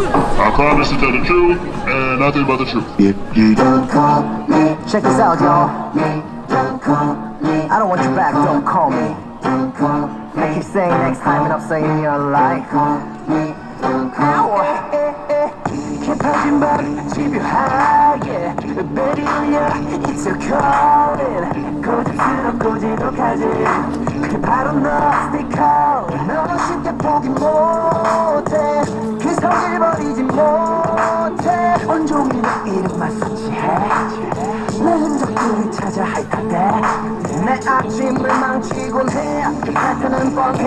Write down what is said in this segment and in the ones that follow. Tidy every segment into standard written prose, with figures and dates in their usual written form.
ARCANA is to tell the truth and nothing but the truth. Check this out, y'all. I don't want you back, don't call me. I keep saying next time and I'm saying you're like 깊어진 밤 집요하게 베리야 It's your calling 고집스럽고 지독하지 그게 바로 너 Stay calm 너무 쉽게 포기 못해 그 성질 버리지 못해 온종일 내 이름만 서치해 내 흔적들을 찾아 핥아대 내 아침을 망치곤 해 그 패턴은 뻔해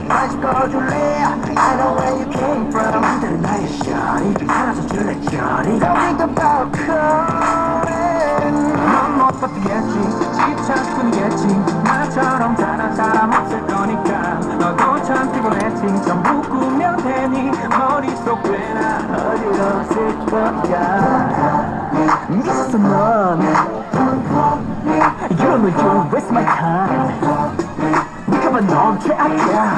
다시 꺼줄래 I know where you came from 그대는 나의 shawty 하나 더 줄래 shawty Don't think about calling 넌 못 버티겠지 집착뿐이겠지 나처럼 잘한 사람 없을 거니까 너도 참 피곤했지 전부 꾸면 되니 머릿속 꽤나 어지러웠을 거야 미쳤어 넌 You don't know you waste my time 네가 봐 넌 최악이야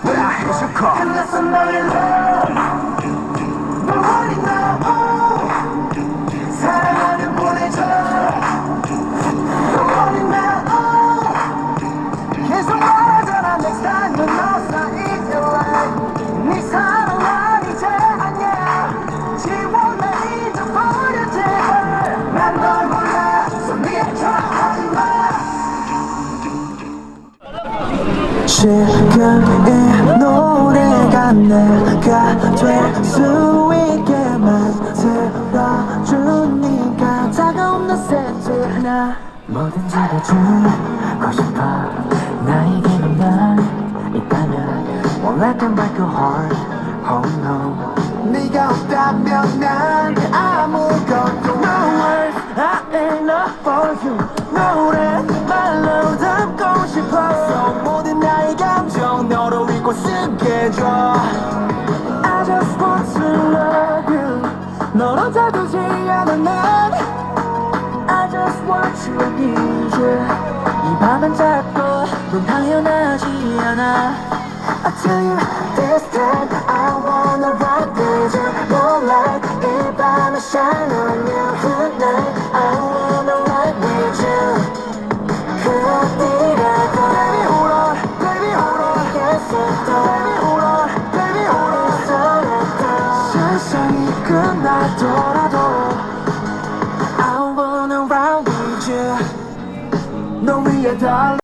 But I hate your call Unless I'm not in love 널 원이나 사랑하면 보내줘 널 원이나 계속 말하잖아 Next time you're outside your life 네 사랑 난 이제 아니야 지원해 잊어버려 제발 난 널 몰라 미쳐하지마 지금 이 노래가 내가 될 수 있게 만들어주니까 다가온 너 새들 나 뭐든지 다 주고 싶어 나에게는 난 있다면 Won't let them break your heart Oh no 네가 없다면 난 아무것도 No words I ain't enough for you 노래 말로 담고 싶어 So 모든 나의 감정 너로 읽고 쓰게 해줘 I just want to love you 널 혼자 두지 않아 난 I just want you and need you 이 밤은 짧고 넌 당연하지 않아 I tell you this time I wanna rock with you Moonlight 이 밤에 shine on you tonight I wanna rock with you 그 어디라도 Baby hold on, baby hold on Yes it does Baby hold on, baby hold on 설레도 세상이 끝나더라도 I wanna rock with you 너 위에 달려